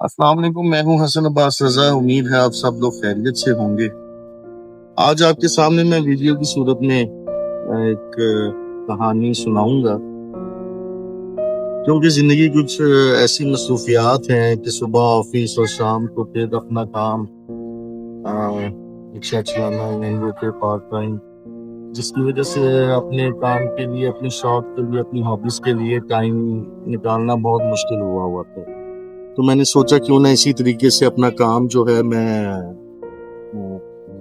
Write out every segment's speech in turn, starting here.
السلام علیکم، میں ہوں حسن عباس رضا۔ امید ہے آپ سب لوگ خیریت سے ہوں گے۔ آج آپ کے سامنے میں ویڈیو کی صورت میں ایک کہانی سناؤں گا، کیونکہ زندگی کچھ ایسی مصروفیات ہیں کہ صبح آفس اور شام کو پھر اپنا کام، رکشہ چلانا، پارٹ ٹائم، جس کی وجہ سے اپنے کام کے لیے، اپنے شوق کے لیے، اپنی ہابیز کے لیے ٹائم نکالنا بہت مشکل ہوا تھا۔ تو میں نے سوچا کیوں نہ اسی طریقے سے اپنا کام جو ہے میں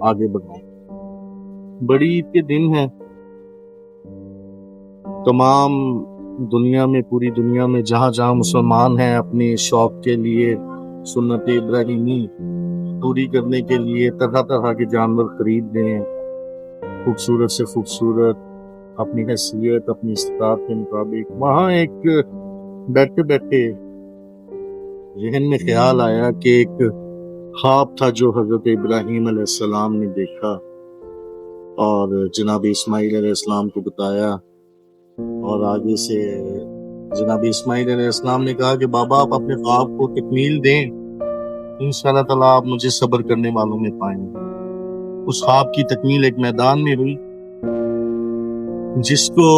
آگے بڑھاؤں۔ بڑی عید کے دن ہے، تمام دنیا میں، پوری دنیا میں جہاں جہاں مسلمان ہیں اپنی شوق کے لیے، سنت ابراہیمی پوری کرنے کے لیے طرح طرح کے جانور خرید رہے ہیں، خوبصورت سے خوبصورت، اپنی حیثیت، اپنی استطاعت کے مطابق۔ وہاں ایک بیٹھے بیٹھے ذہن میں خیال آیا کہ ایک خواب تھا جو حضرت ابراہیم علیہ السلام نے دیکھا اور جناب اسماعیل علیہ السلام کو بتایا، اور آگے سے جناب اسماعیل علیہ السلام نے کہا کہ بابا آپ اپنے خواب کو تکمیل دیں، انشاءاللہ تعالیٰ آپ مجھے صبر کرنے والوں میں پائیں گے۔ اس خواب کی تکمیل ایک میدان میں ہوئی جس کو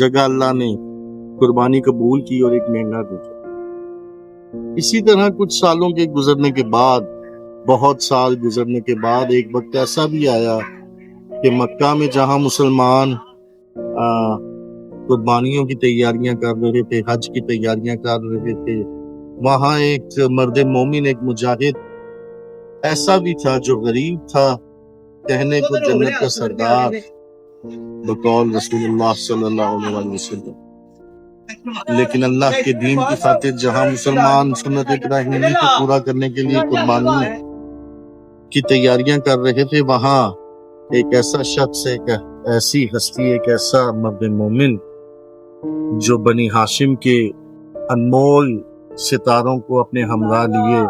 جگہ اللہ نے قربانی قبول کی اور ایک مہنگا دیکھا۔ اسی طرح کچھ سالوں کے گزرنے کے بعد، بہت سال گزرنے کے بعد، ایک وقت ایسا بھی آیا کہ مکہ میں جہاں مسلمان قربانیوں کی تیاریاں کر رہے تھے، حج کی تیاریاں کر رہے تھے، وہاں ایک مرد مومن، ایک مجاہد ایسا بھی تھا جو غریب تھا، کہنے کو جنت کا سردار بقول رسول اللہ صلی اللہ علیہ وسلم، لیکن اللہ کے دین کی خاطر جہاں مسلمان سنت ابراہیمی کو پورا کرنے کے لیے قربانی کی تیاریاں کر رہے تھے، وہاں ایک ایسا شخص، ایک ایسی ہستی، ایک ایسا مرد مومن جو بنی ہاشم کے انمول ستاروں کو اپنے ہمراہ لیے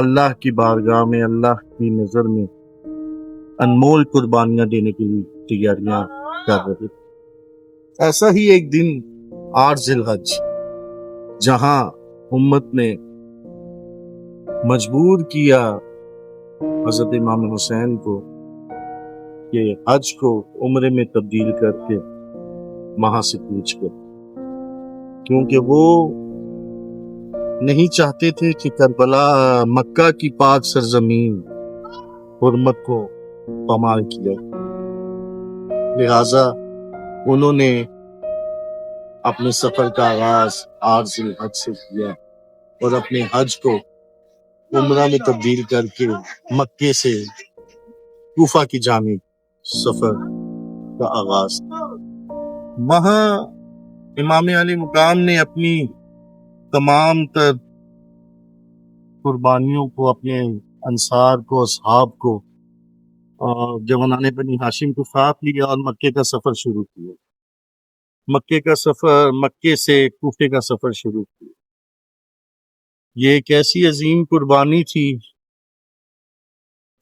اللہ کی بارگاہ میں، اللہ کی نظر میں انمول قربانیاں دینے کے لیے تیاریاں کر رہے تھے۔ ایسا ہی ایک دن 8 ذی الحج، جہاں امت نے مجبور کیا حضرت امام حسین کو کہ حج کو عمرے میں تبدیل کر کے وہاں سے کوچ کر، کیونکہ وہ نہیں چاہتے تھے کہ کربلا، مکہ کی پاک سرزمین حرمت کو پامال کیا، لہذا انہوں نے اپنے سفر کا آغاز 8 ذی الحج سے کیا اور اپنے حج کو عمرہ میں تبدیل کر کے مکے سے کوفہ کی جانب سفر کا آغاز کیا۔ وہاں امام علی مقام نے اپنی تمام تر قربانیوں کو، اپنے انصار کو، اصحاب کو، جوانان بنی ہاشم کو ساتھ لیا اور مکے کا سفر شروع کیا۔ مکے سے کوفے کا سفر شروع کیا۔ یہ ایک ایسی عظیم قربانی تھی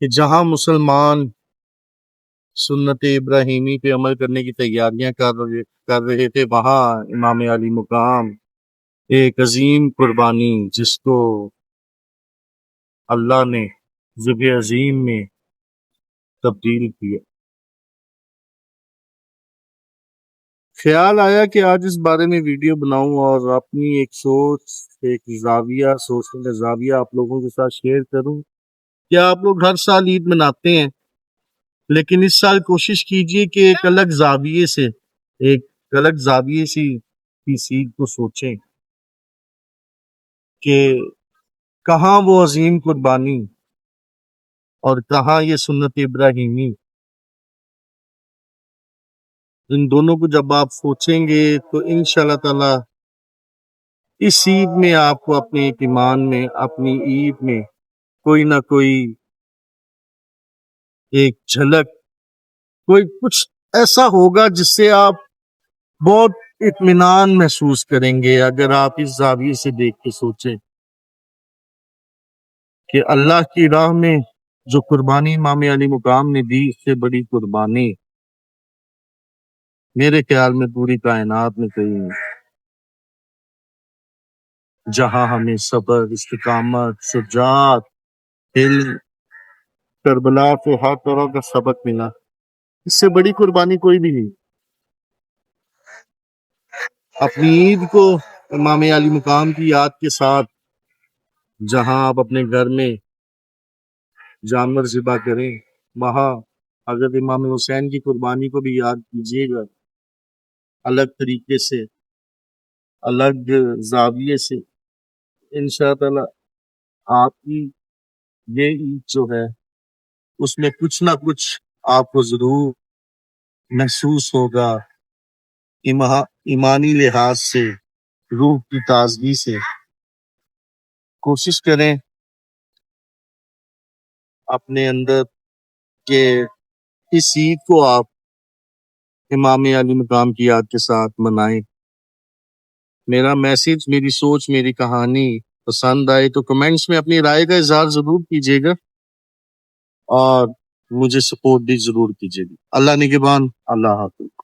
کہ جہاں مسلمان سنت ابراہیمی پہ عمل کرنے کی تیاریاں کر رہے تھے، وہاں امام علی مقام ایک عظیم قربانی جس کو اللہ نے ذبح عظیم میں تبدیل کیا۔ خیال آیا کہ آج اس بارے میں ویڈیو بناؤں اور اپنی ایک سوچ، ایک زاویہ، سوچنے کا زاویہ آپ لوگوں کے ساتھ شیئر کروں۔ کیا آپ لوگ ہر سال عید مناتے ہیں؟ لیکن اس سال کوشش کیجئے کہ ایک الگ زاویے سے اس عید کو سوچیں کہ کہاں وہ عظیم قربانی اور کہاں یہ سنت ابراہیمی، ان دونوں کو جب آپ سوچیں گے تو انشاءاللہ تعالی اس عید میں آپ کو اپنے ایک ایمان میں، اپنی عید میں کوئی نہ کوئی ایک جھلک، کوئی کچھ ایسا ہوگا جس سے آپ بہت اطمینان محسوس کریں گے، اگر آپ اس زاویے سے دیکھ کے سوچیں کہ اللہ کی راہ میں جو قربانی امام علی مقام نے دی، اس سے بڑی قربانی میرے خیال میں پوری کائنات میں کہیں نہیں۔ جہاں ہمیں صبر، استقامت، شجاعت، علم، کربلا سے ہر طرح کا سبق ملا۔ اس سے بڑی قربانی کوئی بھی نہیں۔ اپنی عید کو امام علی مقام کی یاد کے ساتھ، جہاں آپ اپنے گھر میں جانور ذبح کریں، وہاں حضرت امام حسین کی قربانی کو بھی یاد کیجیے گا، الگ طریقے سے، الگ زاویے سے۔ انشاءاللہ آپ کی یہ عید جو ہے اس میں کچھ نہ کچھ آپ کو ضرور محسوس ہوگا، ایمانی لحاظ سے، روح کی تازگی سے۔ کوشش کریں اپنے اندر کہ اس عید کو آپ امام علی مقام کی یاد کے ساتھ منائیں۔ میرا میسج، میری سوچ، میری کہانی پسند آئے تو کمنٹس میں اپنی رائے کا اظہار ضرور کیجیے گا، اور مجھے سپورٹ بھی ضرور کیجیے گا۔ اللہ نگہبان، اللہ حافظ۔